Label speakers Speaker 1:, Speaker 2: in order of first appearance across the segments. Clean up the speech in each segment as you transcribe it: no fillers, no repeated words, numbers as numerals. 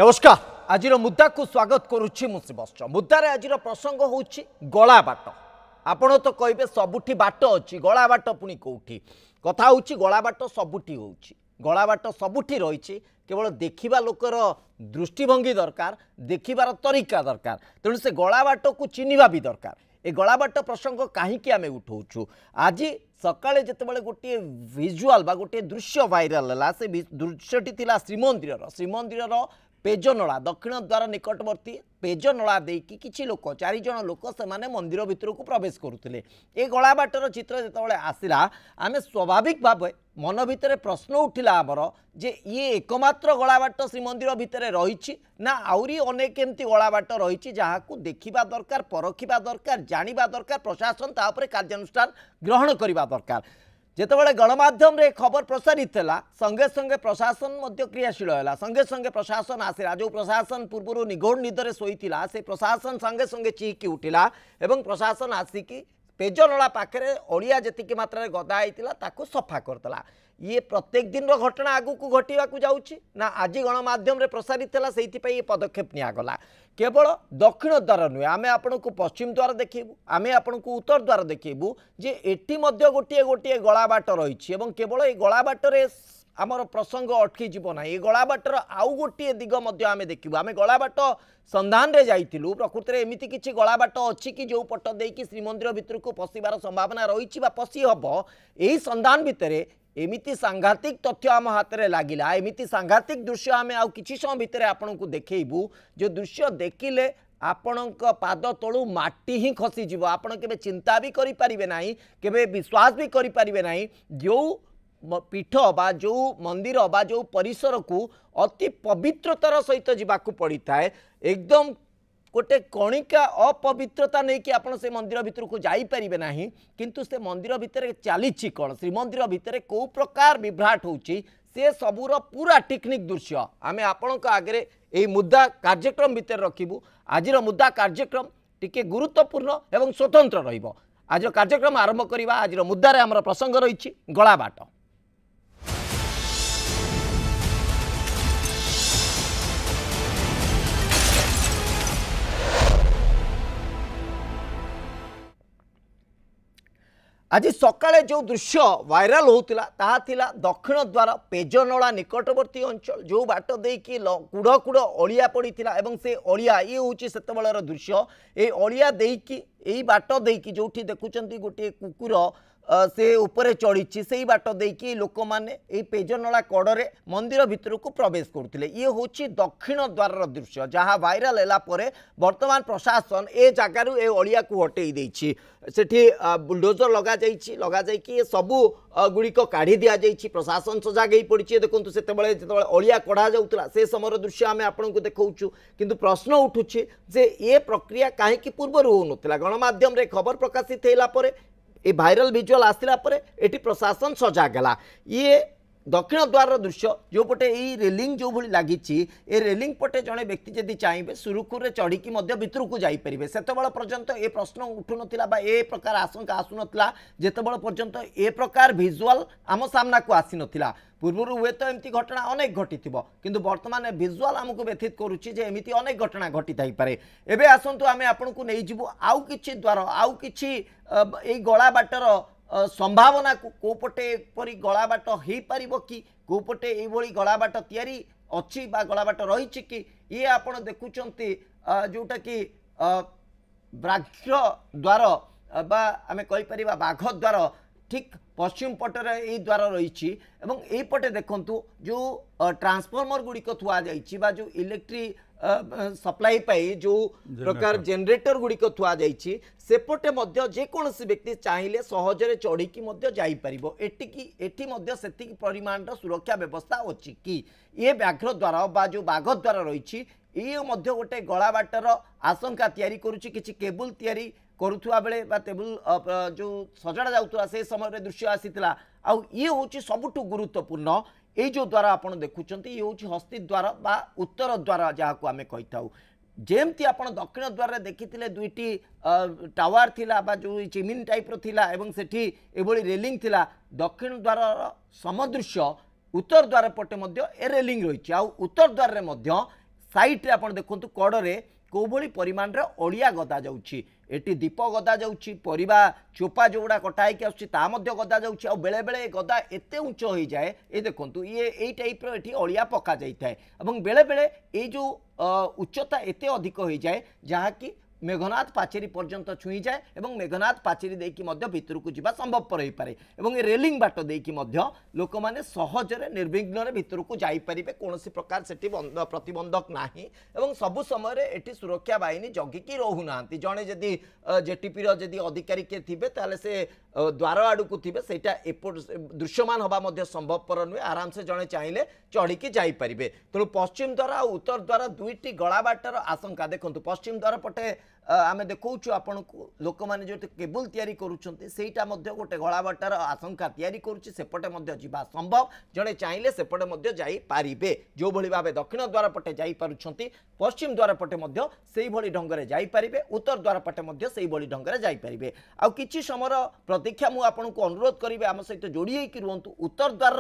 Speaker 1: नमस्कार आज मुद्दा को स्वागत करुच्ची मुसीबस मुद्दार आज प्रसंग हूँ गला बाट आपण तो कहे सबुठी बाट अच्छी गला बाट पुणी कौटी कथा हूँ गला बाट सबुठी हो गला बाट सबुठी रही केवल देखा लोकर दृष्टिभंगी दरकार देखार तरीका दरकार तेणु से गला बाट को चिन्हवा भी दरकार ए गला बाट प्रसंग कहीं आम उठाऊँ आज सकाळे जितेबाला गोटे विजुआल बा गोटे दृश्य वायरल है से दृश्यटी थिला श्रीमंदिर पेजनला दक्षिण द्वार निकटवर्ती पेजनला देकी किछि लोक 4 जण लोक से माने मंदिर भितर को प्रवेश करुले ए गला बाटर चित्र जितेबाला आसिला आमे स्वाभाविक भाव मन भितर प्रश्न उठिला आमर जे ये एकमात्र गला बाट श्रीमंदिर भितर रही ना आउरी अनेक एमती गला बाट रही जहाँ को देखा दरकार परखिबा दरकार जानिबा दरकार प्रशासन ता उपरे कार्यानुष्ठान ग्रहण करबा दरकार जितेबाला गणमाध्यम रे खबर प्रसारित है संगे संगे प्रशासन क्रियाशील है संगे संगे प्रशासन आसला जो प्रशासन पूर्व निगोड़ निदरे शोईला से प्रशासन संगे संगे चिकी उठिला एवं प्रशासन आसिकी पेजनला पाखे अड़िया जी मात्रा गदा होता सफा करदेला ये प्रत्येक दिन घटना आगु को घटवा जाऊँगी ना आज गणमाध्यम रे प्रसारित है से पदक्षेप निगला केवल दक्षिण द्वार नुहे आम आपण को पश्चिम द्वार देखू आम आपण को उत्तर द्वार देखू जे एटी गोटे गोटे गला बाट रही केवल ये गला बाटर आमर प्रसंग अटकी जीवना ये गला बाटर आउ गोटे दिग आम देखू आम गला बाट संधान रे जाइथिलु प्रकृत में एमती किसी गला बाट अच्छी कि जो पट देकी श्रीमंदिर भितर को पशिबार संभावना रही पशि हम यही संधान भितर एमिति सांघातिक तथ्य आम हाथ में लगिला एमिति सांघातिक दृश्य आम आउ किछि समय भितर आपन को देखैबू जो दृश्य देखिले आपणक पाद तलू माटी ही खसीज आपड़ के चिंता भी करें ना के विश्वास भी करें जो पीठ बा जो मंदिर बा जो परिसर को अति पवित्रतार सहित जावाक पड़ता है एकदम गोटे कणिका अपवित्रता नहीं कि आपन से मंदिर भितर को जाइपारे ना किंतु से मंदिर भितर चली कौन श्रीमंदिर भितर कौ प्रकार विभ्राट होची से सबूर पूरा टेक्निक दृश्य आम आपण आगे यही मुद्दा कार्यक्रम भितर रखिबू आज मुद्दा कार्यक्रम टिके गुरुत्वपूर्ण एवं स्वतंत्र रहिबो आज कार्यक्रम आरंभ करवा आज मुद्दारे आमर प्रसंग रही गला बाट आज सकाळे जो दृश्य वायरल होता ताहा थिला दक्षिण द्वार पेजनला निकटवर्ती अंचल जो बाट देकी कुड़ कुड़ अड़िया पड़ीथिला एवं से अड़िया ये होची सेतेबेलर दृश्य ए अड़िया देकी एई बाट देकी जोठी देखुचंती गोटे कुकुर से उपरे चढ़ी से बाट देकी लोक माने ए पेजनला कड़े मंदिर भितर को प्रवेश करते ये हूँ दक्षिण द्वार दृश्य जहाँ वायरल है वर्तमान प्रशासन ए जगार ए अड़िया को हटई देछि सेठी बुलडोजर लगा जाइए सबू गुड़िक काढ़ी दि जाइए प्रशासन सजाग पड़ी देखो से अड़िया कढ़ा जाऊला से समय दृश्य आम आपको देखा किंतु प्रश्न उठुचे जे ये प्रक्रिया कहीं पूर्व हो नाला गणमाध्यम रे खबर प्रकाशित होगा ये भाइराल विजुआल आसला एटी प्रशासन सजाग है ये दक्षिण द्वार दृश्य जो पटे ये रेलिंग जो भली लगी ए रेलिंग पटे जड़े व्यक्ति जदि चाहिए सुरुखुरे चढ़ी भितर को जापरेंगे सेतबेल पर्यंत ये प्रश्न उठू ना ए प्रकार आशंका आसुना जितेबाला पर्यंत ए प्रकार विजुआल आम सामना को आसी नाला पूर्वर हुए तो एमती घटना अनेक घटी किंतु वर्तमान विजुआल आमको व्यथित करुच्ची जे एमती अनेक घटना घटी थाई पारे एबे आसंतु आमे आपन को नहीं जीवु आउ किछि द्वार आउ किछि ए गला बाटर संभावना को पटे परी गला बाट हो पारिबो कि को पटे ए भली गला बाट तयारी अछि बा गला बाट रही कि ये आपण देखुचंती जोटा कि व्याघ्र द्वार बा आमे कहि परिबा बाघ द्वार ठीक पश्चिम पटर यही द्वार रही पटे देखंतु जो ट्रांसफॉर्मर गुड़िक थुआ जा जो इलेक्ट्रिक सप्लाई पाई जो प्रकार जनरेटर गुड़िक थुआ सेपटे जेकोसी व्यक्ति चाहिए सहजरे चढ़ी एटी परिमाण सुरक्षा व्यवस्था अच्छी कि ये व्याघ्र द्वार बा जो बाघ द्वार रही ये गोटे गला बाटर आशंका तैयारी करुच्ची किसी केबुल तैयारी करुवा बेले टेबुल जो सजाड़ा जाऊला से समय दृश्य आसीला आउ ये हूँ सबुठ गुरुत्वपूर्ण ये जो द्वार आप देखुं ये हूँ हस्ती द्वार बा उत्तर द्वार जहाँ को आम कही था जेमती आप दक्षिण द्वार देखी दुईटी टावर थिला बा जो चिमिन टाइप थिला एवं सेठी एभली रेलिंग थिला दक्षिण द्वार समदृश्य उत्तर द्वार पटे ए रेलिंग रही उत्तर द्वार साइट रे आपण देखंतु कड़े कोभली परिमाण रे ओलिया गदा जाउछि एटी दीप गदा जाउछि परिबा चोपा जोड़ा कटाई के आछि ता मध्य गदा जाउछि आ बेले बेले गदा एते उच्च होई जाए ए देखंतु ये एई टाइप रो एठी ओलिया पका जाई थाए एवं बेले बेले ए जो उच्चता एते अधिक होई जाए जहा कि मेघनाथ पाचेरी पर्यंत छुई जाए और मेघनाथ पाचेरी देकी मध्य भितर को जीवा संभवपर हो पारे और ये रेलिंग बाट देकी मध्य लोक माने सहजरे निर्विघ्न भितर को जाई परिबे कोनोसी प्रकार सेठी प्रतिबंधक नाही एवं सबु समय रे एठी सुरक्षा बाहिनी जगिकी रहू नांती जणे जदी जेटीपी रो जदी अधिकारी के थिबे ताले से द्वार आड़ू को थे सेटा दृश्यमान हवा मध्य संभवपर नुहे आराम से जड़े चाहिए चढ़ी जाई परिबे तेणु पश्चिम द्वार और उत्तर द्वार दुईटी गला बाटर आशंका देखो पश्चिम द्वार पटे आमे देखौछु आपन को लोक माने जो केबल तयारी करूछन्ते सेटा मध्य गोटे गला बाटर आशंका तयारी करूछि सेपटे मध्य जीवा संभव जड़े चाहिए सेपटे मध्य जाई पारिबे जो भली भाबे दक्षिण द्वार पटे जाई पारुछन्ती पश्चिम द्वार पटे मध्य सेही भली ढंगरे जाई पारिबे उत्तर द्वार पटे मध्य सेही भली ढंगरे जाई पारिबे आ किछि समर प्रतीक्षा मु आपन को अनुरोध करिवे आम सहित जोड़ी होई कि रुहंतु उत्तर द्वार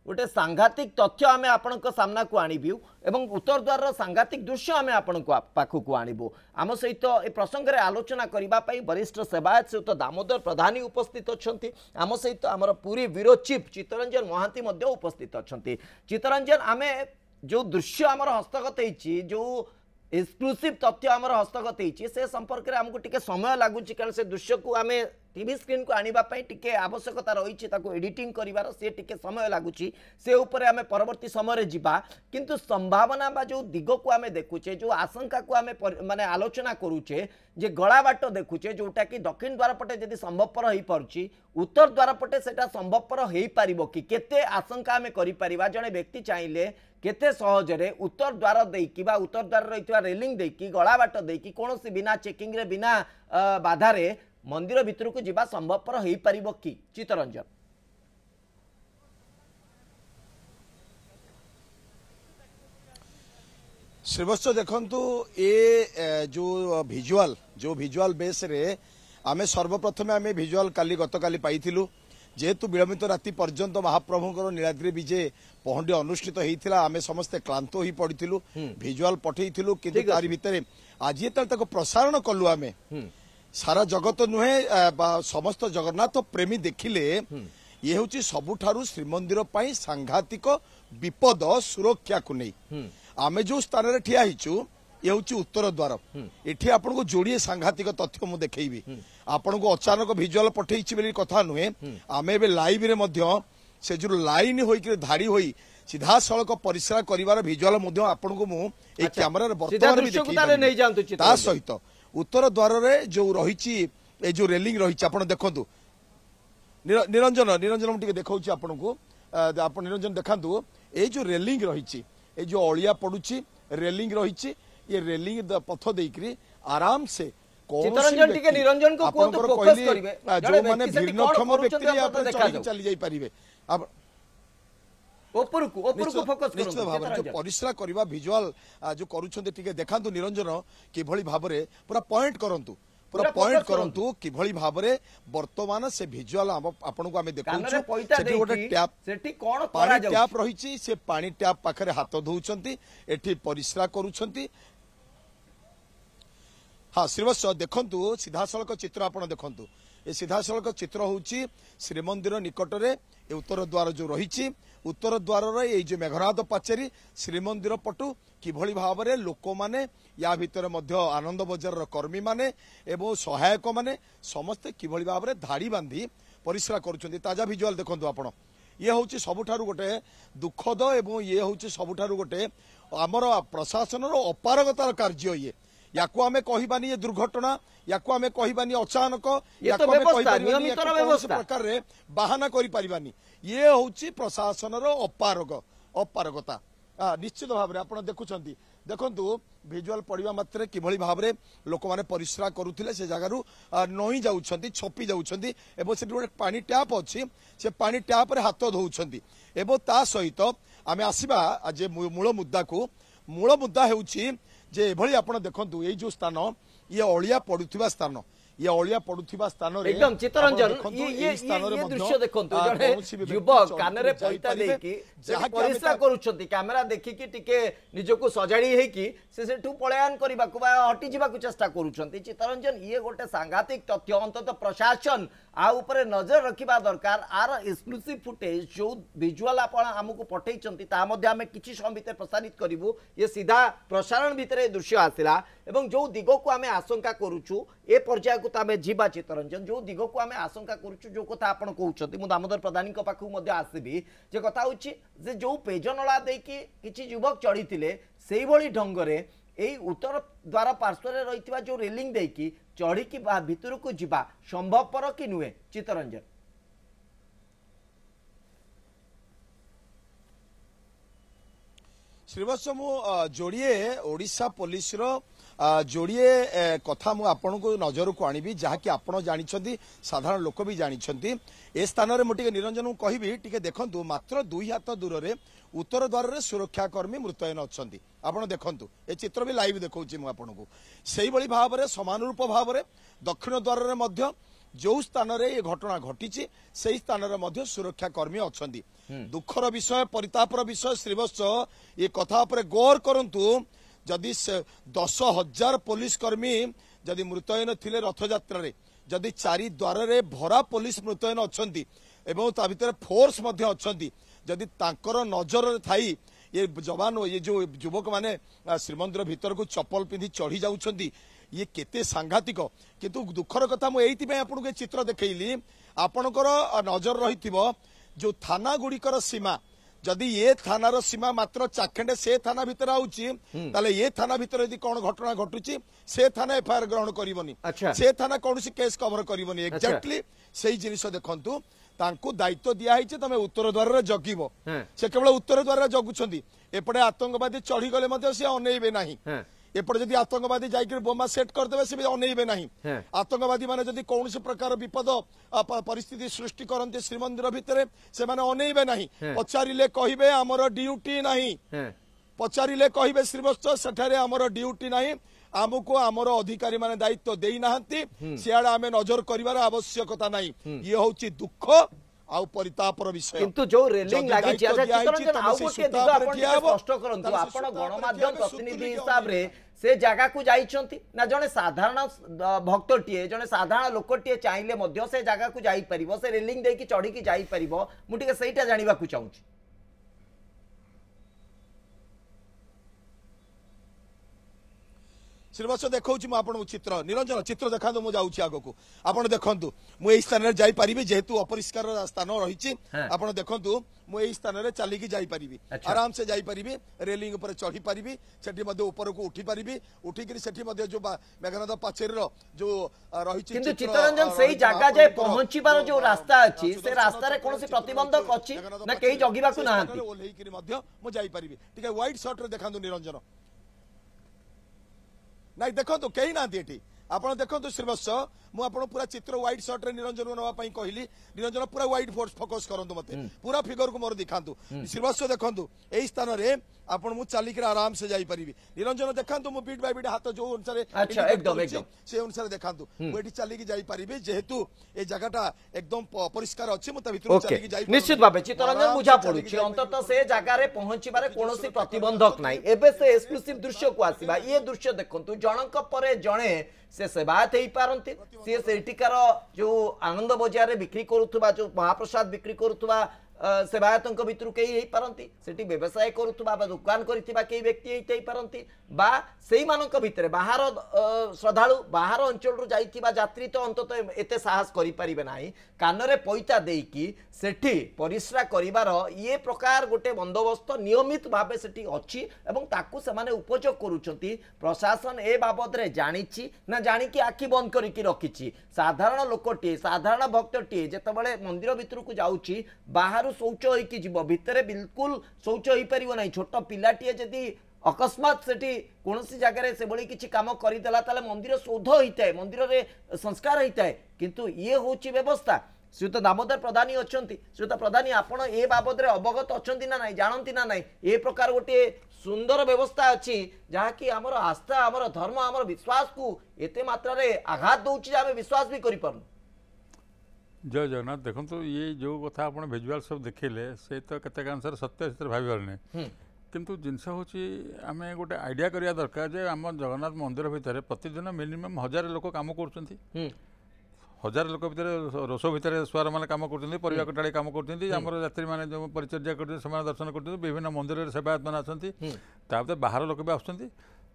Speaker 1: गोटे सांघातिक तथ्य आमे आपण सामना को आणिबु एवं उत्तर द्वार सांघातिक दृश्य आमे आपण पाखु को आणिबु आम सहित ए प्रसंग रे आलोचना करिबा पई वरिष्ठ सेवायत सहित दामोदर प्रधानी उपस्थित अछंती आम सहित आमर पूरी ब्यूरो चीफ चित्तरंजन महांती मध्य उपस्थित अछंती चित्तरंजन आमे जो दृश्य आमर हस्तगत हेछि जो एक्सक्लूसिव तथ्य आमर हस्तगत हेछि से संपर्क रे हमको टिके समय लागुछि कारण से दृश्य को आमे टीवी स्क्रीन को आनिबा पई टिके आवश्यकता रही ताको एडिटिंग करिवार से टिके समय लागुछि से ऊपर आमे परवर्ती समय रे जिबा किंतु संभावना बा जो दिग को आमे देखुचे जो आशंका को आमे माने आलोचना करूचे जे गला बाट देखुचे जोटा कि दक्षिण द्वार पटे जदि संभवपर होई परछि उत्तर द्वार पटे सेटा संभवपर होई परिबो कि केते आशंका आमे करि परिबा जणे व्यक्ति चाहिले केते सहजरे उत्तर द्वार देकी बा उत्तर द्वार रहितवा रेलिंग देकी गला बाट देकी कोनोसी बिना चेकिंग रे बिना बाधारे मंदिर भितर को जीवा संभवपर हो पारिबो कि चित्तरंजन
Speaker 2: श्रीवत्स देखंतु ए जो भिजुआल बेस रे आमे सर्वप्रथम आमे भिजुआल काली गतकाली पाइथिलु जेहेतु विलंबित राति पर्यंत महाप्रभुଙ୍କର नीलाद्री विजे पहंडी अनुष्ठित होइथिला आमे समस्त क्लांत होई पडिथिलु भिजुआल पठेइथिलु किंतु तारि भितरे आज तक प्रसारण कलु आमे सारा जगत नुहे समस्त जगन्नाथ प्रेमी देखिले ये हूँ सबुठारु श्रीमंदिर पाई सांघातिक विपद सुरक्षा को नहीं आमे जो स्थान रे ठिया हिचु ये हूँ उत्तर द्वार एठी आपन को जोड़िए सांघातिक तथ्य मु देखैबी आपन को अचानक भिजुआल पठेइछि बेली कथा नुहे आमे बे लाइव रे मध्य से जो लाइन होई कि धाड़ी होई सीधा सड़क परिश्रा करिवार भिजुआल मध्य आपन को मु ए कैमरा रे वर्तमान भी देखि ता सहित उत्तर द्वार रे जो रही ए जो रेलिंग रही आपन देखंतु निरंजन निरंजन टिके देखौछि आपन को आपन निरंजन देखंतु ए जो रेलिंग रही ए जो ओलिया पडुछि रेलिंग रही ये रेलिंग पथ देकरी आराम से
Speaker 1: चित्तरंजन टिके निरंजन को कोन तो फोकस करिवे
Speaker 2: जो माने भिन्नक्षम व्यक्ति आपन चली जाई परिबे आप
Speaker 1: ऊपर को फोकस करू
Speaker 2: निश्चित भाव जो परिश्रा करबा भिजुआल जो करूछन्ते टिके देखांतु निरंजन कि भली भाबरे पूरा पॉइंट करंतु कि भली भाबरे वर्तमान से भिजुआल आपन को हमें देखौछु सेठी गोटे टैप
Speaker 1: सेठी कोन
Speaker 2: पानी टैप रहिछि से पानी टैप पाखरे हाथ धौछन्ती एठी परिश्रा करूछन्ती हाँ श्रीवत्स देखंतु सीधा सड़क चित्र आपन देखंतु ए सीधा सड़क चित्र होउछि श्रीमंदिर निकट रे उत्तर द्वार जो रही उत्तर द्वार ये जो मेघनाथ पाचेरी श्रीमंदिर पटु किभली भाव में लोक मैंने या भितर आनंद बजार कर्मी माने एवं सहायक माने समस्ते किभली भाव में धाड़ी बांधी परिश्रा करुछन्ति ताजा भिजुआल देखंतु आपण ये हूँ सबुठारु गोटे दुखद एवं ये हूँ सबुठारु गोटे आमर प्रशासन अपारगतार कार्य ये याकू आमे कहिबानी ये दुर्घटना याकू आमे कहिबानी अचानक याकू आमे कहिबानी प्रकार रे बाहाना करि परिबानी ये होची प्रशासन रो अपारगता निश्चित भाव रे आपण देखुछंती देखंतु भिजुआल पडिबा मात्रे किभली भाव रे लोक माने परिश्रा करूथिले से जगारु नई जाउछंती छपी जाउछंती एबो से गोटे पानी टैप अछि से पानी टैप रे हाथ धौछंती एबो ता सहित आमे आसीबा आज मूल मुद्दा हेउछि जे एभली आपण देखंतु ए जो स्थान ये ओलिया पडुथिबा स्थान ये अलिया पड़ुथिबा स्थान रे
Speaker 1: एकदम चित्तरंजन ये दृश्य देखंतु जने युवक कानरे पैता देकी परिश्रा करूछंती कैमरा देखिकी टिके निजको सजाड़ी हेकी से सेठू पलायन करबाकू बा हटि जिबाकू चेष्टा करूछंती चित्तरंजन ये गोटे सांघातिक तथ्य अंतत प्रशासन आ ऊपर नजर रखिबा दरकार आर एक्सक्लूसिव फुटेज जो विजुअल आपण हमकु पठेइचंती ता मध्ये हमें किछि समय भीतर प्रसारित करिवु ये सीधा प्रसारण भीतर दृश्य आसिला एवं जो दिगो को हमें आशंका करूछु ए पर्याय को तामे जीवा चित्तरंजन जो दिगो को हमें आशंका करूछु जो कथा आपण कहउछंती मु दामोदर प्रधानी को पाखु मध्ये आसीबी जे कथा होछि जे जो पेजनला देकी किछि युवक चढ़ीथिले सेही भली ढंगरे एई उत्तर द्वार पार्श्व रे रहितबा जो रेलिंग देकी चढ़ी की भितर को जीवा संभवपर कि नुहे चित्तरंजन
Speaker 2: श्रीवत्स मु जोड़िए ओडिशा पुलिस रो जोड़िए कथा मु आपन को नजर को आनिबी जहा कि आपण जानिछंती साधारण लोक भी जानिछंती ए स्थान रे मोटिके निरंजन को कहबी टिके देखंतु मात्र 2 हाथ दूर रे उत्तर द्वार रे सुरक्षा कर्मी मृतयन अछंती आपण देखंतु ए चित्र भी लाइव देखौची मु आपन को सेही बळी भाव रे समान रूप भाव रे दक्षिण द्वार रे मध्य जो स्थान रे ये घटना घटी से स्थान रे मध्य सुरक्षा कर्मी अछंती दुखर विषय परितापर विषय श्रीवत्स ये कथा पर गौर करंतु जदि 10,000 पुलिस कर्मी जदि मृतयन थिले रथ यात्रा रे जदि 4 द्वार रे भरा पुलिस मृतयन अछंती एवं ता भीतर फोर्स मध्य अछंती जदि तांकर नजर रे थाई ये जवान ये जो युवक माने श्रीमंदिर भीतर को चप्पल पिंधि चढ़ी जाउछंती ये केते सांघातिक किंतु दुखर कथा मु एइति पे आपन के चित्र देखैली आपनकर नजर रहिथिबो जो थाना गुड़िकर सीमा जदि ये थानार सीमा मात्र चाखेंडे से थाना भीतर आउची ताले ये थाना भीतर यदि कोन घटना घटुची से थाना एफआईआर ग्रहण करिवनी से थाना कोनसी केस कवर करिवनी एक्जेक्टली सेही जिनिस देखंतु तांको दायित्व दिया हिचे तमे उत्तर द्वार रे जगिबो से केवल उत्तर द्वार रे जगुछंती एपटे आतंकवादी चढ़ी गले मध्य से अनेइबे नाही एपटे जदि आतंकवादी जाइके बोमा सेट करदेबे से भी अनेइबे नाही आतंकवादी माने जदि कौन प्रकार विपद परिस्थिति सृष्टि करते श्रीमंदिर भितर से माने अनेइबे नाही पचारिले कहिबे हमर ड्यूटी नाही पचारिले कहिबे श्रीवत्स सेठारे हमर ड्यूटी नाही आमको आमर अधिकारी माने दायित्व देई नाहंती सियाडे आमे नजर करिवार आवश्यकता नाही ये होची दुख आउ परितापर विषय
Speaker 1: किंतु जो रेलिंग लागि छी अच्छा चित्तरंजन आउ गोटे दिग आपण स्पष्ट करंतु आपण गणमाध्यम प्रतिनिधि हिसाब रे से जगह को जाइछंती ना जने साधारण भक्तटिए जने साधारण लोकटिए चाहिले मध्य से जगह को जाई परिबो से रेलिंग देकी चढ़ी की जाई परिबो मु टिके सेइटा जानिबा को चाहूची
Speaker 2: श्रीवत्स देखौची मु आपन चित्र निरंजन चित्र देखांदो मु जाउची आगो आपण देखंतु मु एई स्थान रे जाई परिबी जेहेतु अपरिष्कार स्थान रहिची आपण देखंतु मु एई स्थान रे चली की जाई परिबी आराम से जाई परिबी रेलिंग ऊपर चढ़ी परिबी सेठी मध्ये ऊपर को उठी परिबी उठी करी सेठी मध्ये जो मेघनाद पाचेरी रो जो रहिची
Speaker 1: किंतु चित्तरंजन सेही जगह जे पहुंचीबार जो रास्ता अछि से रास्ता रे कोनोसी प्रतिबंधक अछि ना केही जगिबा को नाहंती
Speaker 2: ओल्हेई करी मध्ये मु जाई परिबी ठीक है वाइट शॉट रे देखांदो निरंजन नहीं देखो तो कहीं ना एटी आपण देखो श्रीवत्स मु आपन पूरा चित्र व्हाइट शॉट रे निरंजन नवा पई कहली निरंजन पूरा व्हाइट फोर्स फोकस करंतु मते पूरा फिगर को मोर दिखांतु श्रीवत्स देखंतु एई स्थान रे आपण मु चाली के आराम से जाई परिबी निरंजन देखंतु मु बीट बाय बीट हाथ जो अनुसार
Speaker 1: अच्छा एकदम
Speaker 2: से अनुसार देखंतु मु एठी चाली की जाई परिबी जेहेतु ए जगहटा एकदम परिष्कार अछि मु त भितर चाली की जाई
Speaker 1: निश्चित भाबे चित्तरंजन बुझा पडुछि अंतत से जगह रे पहुंचीबारे कोनोसी प्रतिबंधक नाही एबे से एक्सक्लूसिव दृश्य को आसीबा ये दृश्य देखंतु जनक परे जणे से सेवायत हेई पारंती से सेटिकार जो आनंद बजार रे बिक्री करूथबा जो महाप्रसाद बिक्री करूथबा सेवायतंक भितर कई पारती से व्यवसाय करुवा दुकान करथिबा कई व्यक्ति हेई पारती बा सेई मानक भितर बाहर श्रद्धालु बाहर अंचल रु जाइथिबा यात्री तो अंतत एते साहस करि परिबे नाही कानरे पैता देकी सेठी परिश्रा करिवार ये प्रकार गोटे बंदोबस्त नियमित भाबे सेठी अछि एवं ताकू से माने उपयोग करूछंती प्रशासन ए बाबद रे जानिछि ना जानि कि आखि बंद करिकि रखिछि साधारण लोकटी साधारण भक्तटी जेतबेले मंदिर भितर को जाउछि बाहर शौच होइकि जीव भितर बिल्कुल शौच होई परिबो नाही छोट पिलाटी जदी अकस्मात सेठी कोनोसी जगह से बड़ी किछि काम करिदेला ताले मंदिर शोध होइताय मंदिर रे संस्कार होइताय किंतु ये होछि व्यवस्था श्रीयुत दामोदर प्रधानी अच्छा श्रीयुत प्रधानी आपण ए बाबद अवगत अच्छा ना ना जानती ना ना ए प्रकार गोटे सुंदर व्यवस्था अच्छी जहाँकि आमर आस्था आमर धर्म आमर विश्वास को एते मात्रा रे आघात दौर आम विश्वास भी कर पारु।
Speaker 3: जय जगन्नाथ देखो तो ये जो कथा आप भिजुआल सब देखिले से तो केते आंसर सत्य से भाई नहीं किंतु जिनस हूँ आम गोटे आइडिया करिया दरकार जे आम जगन्नाथ मंदिर भितर प्रतिदिन मिनिमम 1000 लोक काम कर 1000 लोक भितर रोष भितर सुआर मैंने कम कर परिवा कटाड़ी कम कर यात्री मैंने जो परिचर्या कर दर्शन कर विभिन्न मंदिर सेवायत मैंने आसते बाहर लोक भी आसुँच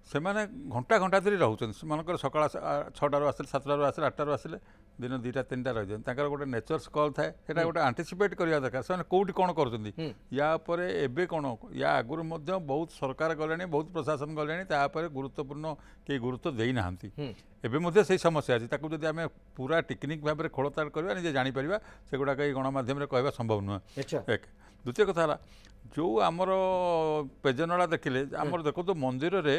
Speaker 3: से घंटा घंटा धरी रोचे मन सका 6टार आसे 7टार आसे 8टार आसे दिन 2टा 3टा रही गोटे नेचर्स कल थाए सेटा गोटे आंटीसिपेट करवा दरकार से कौटी कौन कर या कौन या आगुरी बहुत सरकार गले बहुत प्रशासन गले गुरुत्वपूर्ण कई गुरुत्व देना एवं से समस्या अच्छी जब आम पूरा टेक्निक भाव में खोलताड़ करवा निजे जापर से गुड़ाक गणमाध्यम कहवा संभव नुह एक द्वितीय कथा जो आमर पेजनला देखिले आमर देखो तो मंदिर रे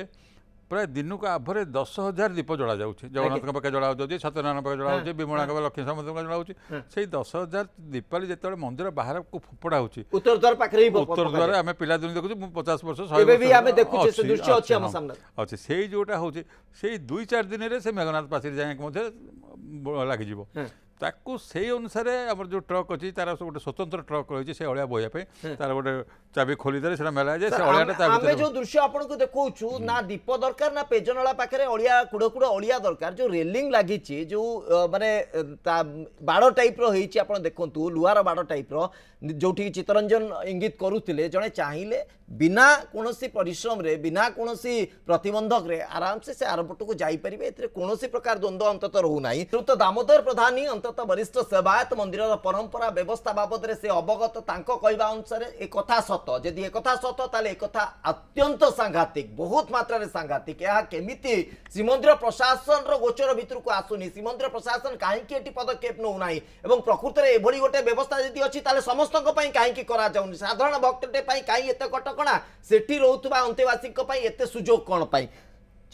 Speaker 3: प्राय दिन को आभरे 10,000 दीप जला जाऊँगी जगन्नाथ पाखे जला सत्यनारायण पाखे जला विमला लक्ष्मी समुद्र जला से 10,000 दीपावली जो मंदिर बाहर को फोपड़ा होती उत्तर द्वार आम पिला दिन देखु 50 वर्ष अच्छे से जोटा हूँ से 2-4 दिन से मेघनाथ पाचेरी जाए लगी ताकू से अनुसार आम जो ट्रक अच्छी तार गोटे स्वतंत्र ट्रक रही है अलिया बोया तार गोटे चाबी खोलीदे से मेला जाए
Speaker 1: जो दृश्य आपको देखु ना दीप दरकार ना पेजनला पाखे अलिया कुड़ कुड़ अलिया दरकार जो रेलिंग लगी जो माने बाड़ टाइप रही देखु लुहार बाड़ टाइप जो चित्तरंजन इंगित करुले जड़े चाहिए बिना कौन परिश्रम रे बिना कौन प्रतिबंधक रे आराम से आरपट को जापर कौन प्रकार द्वंद्व अंतत रोना श्रीयुत दामोदर प्रधानी अंतत वरिष्ठ सेवायत मंदिर परंपरा व्यवस्था बाबद से अवगत कहवा अनुसार एक कथा सत जदि एक कथा सत ताले एक कथा अत्यंत सांघातिक बहुत मात्रा सांघातिक यह केमिति श्रीमंदिर प्रशासन गोचर भितर को आसुनी श्रीमंदिर प्रशासन कहीं पदक्षेप नौ ना प्रकृत में एभली गोटे व्यवस्था जदि अच्छी समस्त कहीं साधारण भक्तटे कहीं एत कटकणा सेठी रोथुबा अंतेवासी एत सुजोग कौन पाई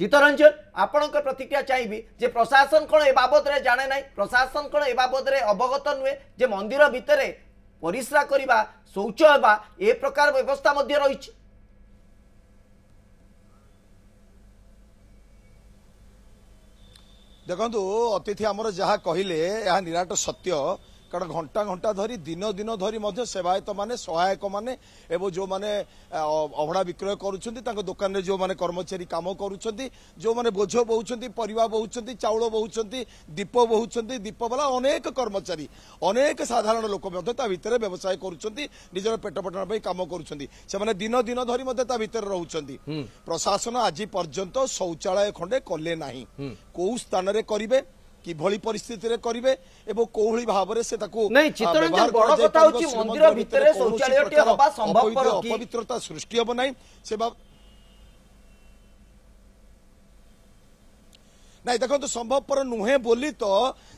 Speaker 1: चित्तरंजन आपण प्रतिक्रिया चाहिए जे प्रशासन कौन ए बाबद रे जाने ना प्रशासन कौन ए बाबद रे अवगत नुहे जे मंदिर भितर परिश्रा करवा शौच होगा ए प्रकार व्यवस्था मध्य रही
Speaker 2: देखु अतिथि आमर जहाँ कहले यह निराट सत्य कारण घंटा घंटा धरी दिन दिन धरी सेवायत माने सहायक माने एवं जो माने अभड़ा विक्रय करुँच दुकान में जो माने कर्मचारी काम करुँच जो माने बोझ बोहुंट परिवा बोहुंट चाउल बोहुंट दीप बोहुंट दीप वाला अनेक कर्मचारी अनेक साधारण लोक भितर व्यवसाय करुँच निजर पेट पटना काम करुँच दिन दिन धरी भितर रोच प्रशासन आज पर्यंत शौचालय खंडे कले ना कौ स्थान में करेंगे किभली परिस्थिति रे करिवे एवं कोहली भाव रे से ताकू
Speaker 1: नहीं चित्तरंजन बड़ कथा होची मंदिर भितरे शौचालयटी होबा संभवपर की
Speaker 2: अपवित्रता सृष्टि हो नाही से नहीं देखो तो संभवपर नुहे बोली तो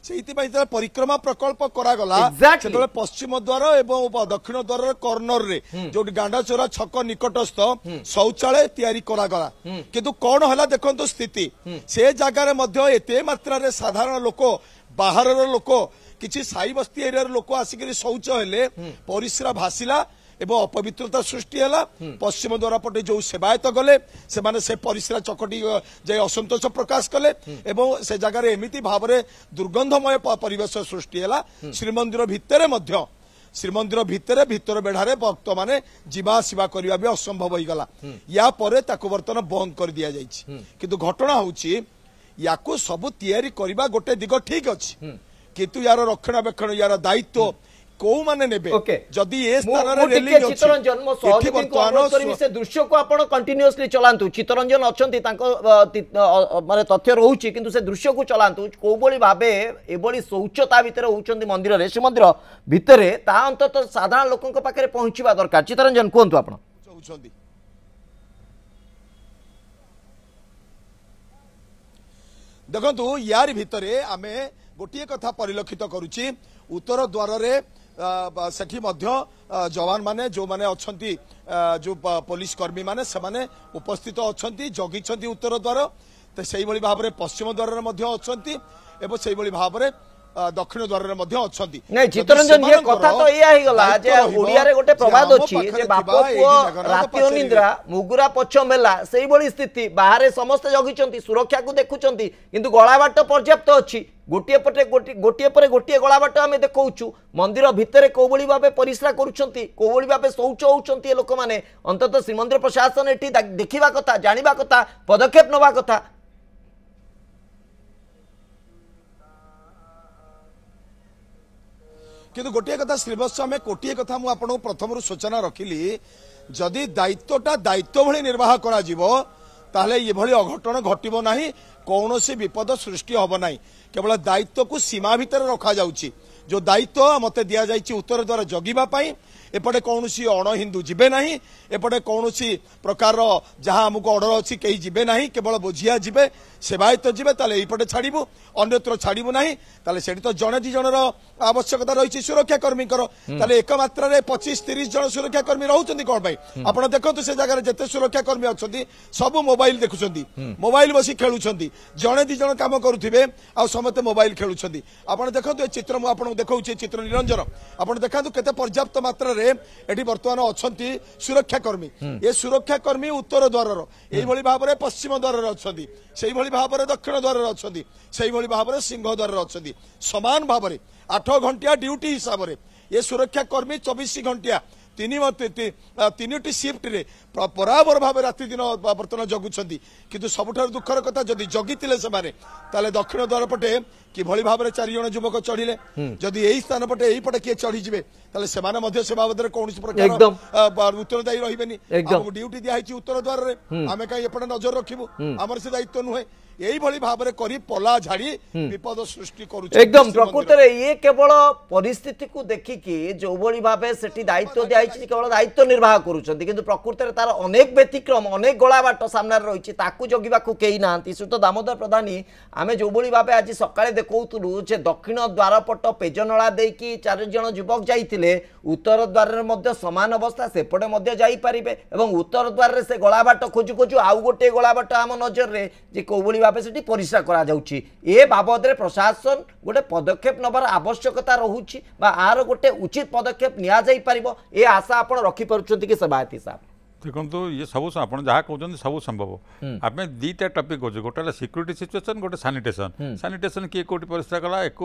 Speaker 2: से परिक्रमा प्रकल्प करागला से पश्चिम द्वार एवं दक्षिण द्वार कर्नर रे जो गांडाचोरा छक निकटस्थ शौचालय तैयारी करागला किंतु कौन है देखो स्थिति से जगार एते मात्रा रे साधारण लोक बाहर लोक किसी साई बस्ती एरिया लोक आसिक शौच हेले परिश्रा भासिला एवं अपवित्रता सृष्टि है पश्चिम द्वार पटे जो सेवायत गले से परिश्रा चकटी जाए असंतोष प्रकाश कले एवं से जगार एमिति भाव में दुर्गंधमय परिवेश सृष्टि है श्रीमंदिर भितर श्रीमंदिर भितर भितर बेढ़ारे भक्त माने जीवा आसवा करबा भी असंभव हो गला या परे ताको वर्तमान बंद कर दिया जायछि किंतु घटना होछि याको सब तैयारी करबा गोटे दिग ठीक अछि किंतु यार रक्षणाबेक्षण यार दायित्व को माने नेबे जदी ए स्थान रे रेलिंग अछि
Speaker 1: चित्तरंजन मो सहयोगी को अनुरोध करबी से दृश्य को आपण कंटीन्यूअसली चलांतु चित्तरंजन अछंती तांको माने तथ्य रहउची किंतु से दृश्य को चलांतु कोबोली भाबे एबोली शौचता भितर होउचंदी मंदिर रे से मंदिर भितरे ता अंतत साधारण लोकन पाखरे पहुंचीबा दरकार चित्तरंजन कोंतु आपण
Speaker 2: चौचंदी देखंतु यार भितरे आमे गोटिए कथा परिलक्षित करूची उत्तर द्वार रे सेठी मध्य जवान माने जो माने अछंती जो पुलिस कर्मी माने से माने उपस्थित अछंती जगिछंती उत्तर द्वार तो सेही भली भाव रे पश्चिम द्वार रे मध्य अछंती एवं सेही भली भाव रे दक्षिण द्वार
Speaker 1: नहीं चित्तरंजन ये कथा तो या ही गला जे ओडिया रे गोटे प्रवाद अछि जे बाप पुओ राति अनिद्रा मुगुरा पछ मेला सेही बड़ी स्थिति बाहर समस्त जगिचंती सुरक्षा को देखुचंती किंतु गला बाट पर्याप्त अछि गोटिए पटे गोटिए पर गोटिए गला बाट आमे देखौछु मंदिर भितरे कोबोली भाबे परिश्रा करूछंती कोबोली भाबे शौच होउछंती लोक माने अंतत श्रीमंदिर प्रशासन एठी देखिबा कथा जानिबा कथा पदक्षेप नबा कथा
Speaker 2: किंतु गोटे कथा श्रीवत्स आम गोटे कथा मुझे प्रथम सूचना रखिली जदि दायित्वटा दायित्व भली निर्वाह करा ताहले ये भली अघटन घटिबो नाही कौन सी विपद सृष्टि हब नाही केवल दायित्व को सीमा भितर रखा जाउची जो दायित्व मते दिया जाइछि उत्तर द्वार जगिबा पाई एपटे कौन सी अण हिंदू जीवे ना एपटे कौन सी प्रकार जहाँ आमको अर्डर अच्छी कहीं जीवे ना केवल बोझिया जीवे सेवायत जीवे ताले एपटे छाड़ू अन्यत्र छाड़ू ना ताले सेठी तो जड़े दी जन आवश्यकता रही सुरक्षा कर्मी ताले एक मात्रा 25-30 जन सुरक्षा कर्मी रोचंती कौन पाई आपण देखते से जगह जिते सुरक्षा कर्मी अच्छा सब मोबाइल देखुं मोबाइल बसी खेलुंट जड़े दी जन कम करुवे आ समस्ते मोबाइल खेलुंट आप देखते चित्र मुझे देखा चित्र निरंजन आप देखा केते पर्याप्त मात्रा एटी बर्तमान अच्छा सुरक्षा कर्मी ये सुरक्षा कर्मी उत्तर द्वार ये भाव में पश्चिम द्वार अच्छा से भाव में दक्षिण द्वार अच्छा से भाव में सिंह द्वार अच्छा समान भाव में 8 घंटिया ड्यूटी हिसाब से ये सुरक्षा कर्मी 24 घंटिया तीन शिफ्ट रे बराबर भाव राति दिन बर्तमान जगुंट किंतु सबुठार दुखर कथा जदि जगिले से दक्षिण द्वार पटे कि भली भाव में 4 जन युवक चढ़िले जदि यही स्थान पटे यही पटे किए चढ़ीजे ताले से बाबद कौन प्रकार उत्तरदायी रही ड्यूटी दिखाई उत्तर द्वार में आम कहीं एपटे नजर रखू आमर से दायित्व नुहे यही भली भाव में करी पला झाड़ी विपद सृष्टि करू
Speaker 1: एकदम प्रकृत ये केवल परिस्थिति को देखिकी जो भली भाव से दायित्व दिखाई केवल दायित्व निर्वाह करुँच कि प्रकृत में तार अनेक व्यतिक्रम अनेक गला बाट सामने रही जगिबा कई ना श्रीयुत दामोदर प्रधानी आम जो भली भाव आज सकाळे देखौतुलु जे दक्षिण द्वारपट पेजनला देकी 4 जन युवक जाइतिले उत्तर द्वार में समान अवस्था सेपटे मध्य जाई पारिबे एवं उत्तर द्वार से गला बाट खोजु खोजु आउ गोटे गला बाट आम नजर रे जे कोबोली भाव से परिश्रा करा जाउची ए बाबद प्रशासन गोटे पदक्षेप नबार आवश्यकता रहुची बा आर गोटे उचित पदक्षेप निया जाई पारिबो ए आशा आपण रखि परुचंती कि सभापति साहब
Speaker 3: देखो ये सब आप जहाँ कहते सब संभव आम दीटा टपिक कहे गोटे सिक्यूरीटी सिचुएसन गोटे सानिटेसन सानिटेसन किए कौटी परिश्रा कला एक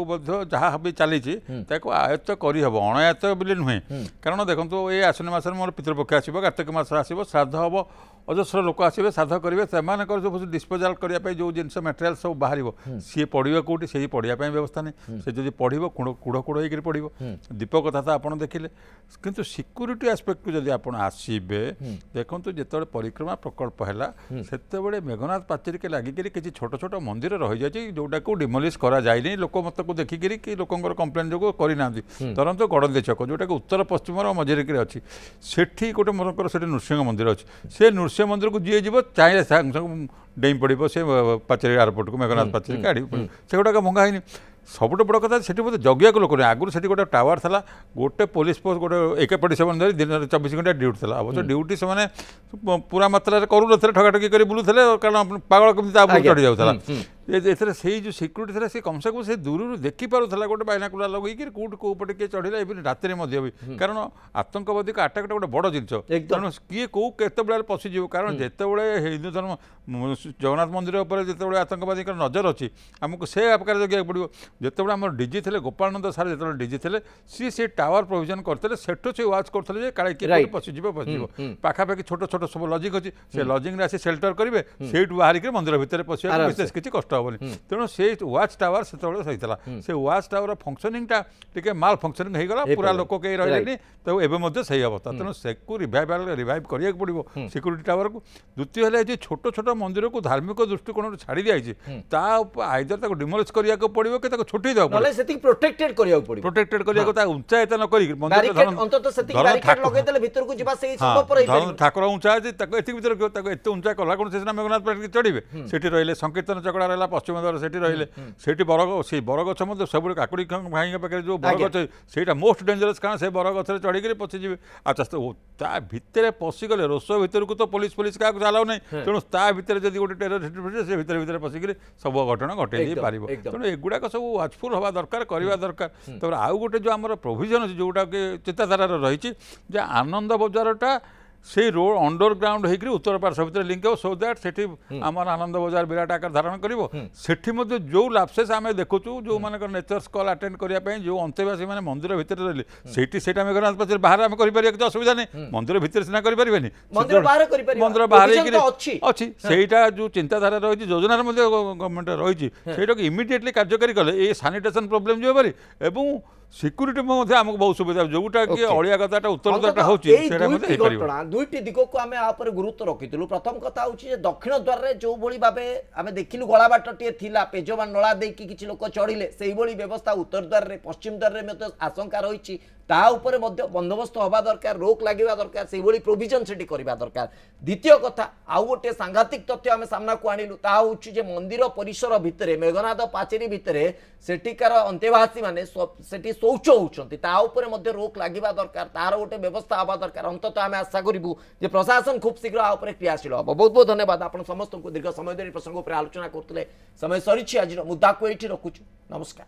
Speaker 3: जहाँ भी चली आयत्त करहब अणायत्त बोली नुहे कारण देखो ये आसनी मस मोर पितृपक्ष आसो कार्तिक मास आसो श्राद्ध हम अजस्र लोक आसवे श्राद्ध करेंगे से डिस्पोजाल करने जो जिन मेटेरियाल सब बाहर सी पढ़े कौटी से पढ़ाई व्यवस्था नहीं से जो पढ़ो कूड़ कूड़ होकर पढ़ो दीप कथा तो आप देखिले किंतु सिक्यूरीटी आस्पेक्ट को जब आप आसबे देखो जो परिक्रमा प्रकल्प है से मेघनाथ पाचेरी के लगिक किसी छोट छोट मंदिर रही जाए जोटा को डिमोलिश कराए लोक मत को देखिकी कि लोकर कंप्लेन जो करना धरत गड़दे छक जोटा कि उत्तर पश्चिम मझे अच्छी से गोटे मोर से नृसिंह मंदिर अच्छी से नृसिंह मंदिर को जी जीव चाहे डेई पड़ो से पाचेरी एयरपोर्ट को मेघनाथ पाचेरी आड़ी से गुड़ाक भंगा है सबुठ बड़ कथा से जगिया लोक नहीं आगुरी से गोटे टावर था गोटे पुलिस पोस्ट गोटे AK-47 धरी दिन 24 घंटा ड्यूटी था अवश्य ड्यूटी से पूरा मात्रा करूँ ठगाठगी कर बुलूले कारण पागल कमी चढ़ी जाऊला से जो सिक्यूरीटी था सी कम से कम से दूर देखी पारा गोटे बाइनाकुलार लगे कौट कौ पटे किए चढ़ा इवन रात भी कारण आतंकवादी को आटाक गोटे बड़ जिन तेणु किए कौ केत पशिज कारण जिते हिंदू धर्म जगन्नाथ मंदिर पर जिते आतंकवादी नजर अच्छी आमको से आकार जगह पड़ो जिते आम डीजी थे गोपालानंद सार जो डीजी थे सी टावर प्रोविजन करते सेठू से वाच करते काले किए पशिज पाखापाखि छोट छोट सब लजिंग अच्छी से लजिंग आसी सेल्टर करेंगे से बाहर मंदिर भितर पशा विशेष किसी कष्ट हेनी तेणु से वाच टावर से सही से वाच टावर फंक्शनिंगटा टे माल फंक्शनिंग होगा पूरा लोक कहीं रही तो एवं सही अवस्था तेणु से रिवाइव करा पड़ो सिक्यूरीटी टावर को द्वितीय है छोट छोट मंदिर को धार्मिक दृष्टिकोण छाड़ी दिखाई आइदर डिमोलिश करने को पड़ो कि छुट्टी देवा
Speaker 1: प्रोटेक्टेड
Speaker 3: प्रोटेक्टेड करने उंचायत न ठाकुर उंचा एत उंचा कला कौन से मेघनाथ पार्टी चढ़े से रही संकीर्तन चकड़ा ହେଲା ପଶ୍ଚିମ ଦ୍ୱାର ସେଠି ରହିଲେ ସେଠି ସେଇ ବରଗଛ ମଧ୍ୟ ସବୁବେଳେ କାକୁଡ଼ି ଭାଇଙ୍କ ପାଖରେ ଯେଉଁ ବରଗଛ ସେଇଟା ମୋଷ୍ଟ ଡେଞ୍ଜରସ୍ କାରଣ ସେ ବରଗଛରେ ଚଢ଼ିକିରି ପଶିଯିବେ। ଆଚ୍ଛା ତା ଭିତରେ ପଶିଗଲେ ରୋଷ ଭିତରକୁ ତ ପୋଲିସ କାହାକୁ ଚାଲାଉ ନାହିଁ, ତେଣୁ ତା ଭିତରେ ଯଦି ଗୋଟେ ଟେରରିଷ୍ଟ ସେ ଭିତରେ ପଶିକିରି ସବୁ ଘଟଣା ଘଟେଇ ଦେଇପାରିବ। ତେଣୁ ଏଗୁଡ଼ାକ ସବୁ ୱାଚଫୁଲ୍ ହେବା ଦରକାର, କରିବା ଦରକାର। ତାପରେ ଆଉ ଗୋଟେ ଯେଉଁ ଆମର ପ୍ରୋଭିଜନ୍ ଅଛି ଯେଉଁଟାକି ଚିନ୍ତାଧାରାର ରହିଛି ଯେ ଆନନ୍ଦ ବଜାରଟା সেই রোড অন্ডরগ্রাউন্ড হয়ে উত্তর পার্শ্ব ভিতরে লিঙ্ক হব সো দ্যাট সেটি আমার আনন্দ বজার বিরাট আকার ধারণ করব। সেটি মধ্যে যে লাপসেস আমি দেখুছু যে নেচর্স কল আটেন্ড করা যে অন্তেবাসী মানে মন্দির ভিতরে রহলে সেইটি সেটা মেঘনাথ পছরে বাহারে আমি করে কিছু অসুবিধা নেই, মন্দির ভিতরে সিনা করে পারিবেনি, মন্দির বাহারে অছি সেইটা যে চিন্তাধারা রয়েছে যোজনার মধ্যে গভর্নমেন্ট রয়েছে সেইটাকে ইমিডিয়েটলি কার্যকারী কলে এই সানিটেশন প্রোবলেম যে পারি এবং সিক্ୟୁରିଟି ମଧ୍ୟ ଆମକୁ ବହୁତ ସୁବିଧା ଯୋଉଟା କି ଅଳିଆ ଗଦାଟା ଉତ୍ତର ଦ୍ୱାରଟା ହେଉଛି ସେଇଟା ମଧ୍ୟ ହେଇପାରିବ।
Speaker 1: ଦୁଇଟି ଦିଗକୁ ଆମେ ଆ ଉପରେ ଗୁରୁତ୍ୱ ରଖିଥିଲୁ। ପ୍ରଥମ କଥା ହେଉଛି ଯେ ଦକ୍ଷିଣ ଦ୍ୱାରରେ ଯୋଉଭଳି ଭାବେ ଆମେ ଦେଖିଲୁ ଗଳା ବାଟଟିଏ ଥିଲା, ପେଜବା ନଳା ଦେଇକି କିଛି ଲୋକ ଚଢ଼ିଲେ, ସେଇଭଳି ବ୍ୟବସ୍ଥା ଉତ୍ତର ଦ୍ୱାରରେ ପଶ୍ଚିମ ଦ୍ୱାରରେ ମଧ୍ୟ ଆଶଙ୍କା ରହିଛି। ତା ଉପରେ ମଧ୍ୟ ବନ୍ଦୋବସ୍ତ ହେବା ଦରକାର, ରୋକ ଲାଗିବା ଦରକାର, ସେଇଭଳି ପ୍ରୋଭିଜନ ସେଠି କରିବା ଦରକାର। ଦ୍ୱିତୀୟ କଥା ଆଉ ଗୋଟେ ସାଂଘାତିକ ତଥ୍ୟ ଆମେ ସାମ୍ନାକୁ ଆଣିଲୁ, ତାହା ହେଉଛି ଯେ ମନ୍ଦିର ପରିସର ଭିତରେ ମେଘନାଦ ପାଚେରୀ ଭିତରେ ସେଠିକାର ଅନ୍ତେବାସୀ ମାନେ ସେଠି ଶୌଚ ହେଉଛନ୍ତି, ତା ଉପରେ ମଧ୍ୟ ରୋକ ଲାଗିବା ଦରକାର, ତାର ଗୋଟେ ବ୍ୟବସ୍ଥା ହେବା ଦରକାର। ଅନ୍ତତଃ ଆମେ ଆଶା କରିବୁ ଯେ ପ୍ରଶାସନ ଖୁବ୍ ଶୀଘ୍ର ଆ ଉପରେ କ୍ରିୟାଶୀଳ ହେବ। ବହୁତ ବହୁତ ଧନ୍ୟବାଦ ଆପଣ ସମସ୍ତଙ୍କୁ ଦୀର୍ଘ ସମୟ ଧରି ପ୍ରସଙ୍ଗ ଉପରେ ଆଲୋଚନା କରୁଥିଲେ। ସମୟ ସରିଛି, ଆଜିର ମୁଦ୍ଦାକୁ ଏଇଠି ରଖୁଛୁ। ନମସ୍କାର।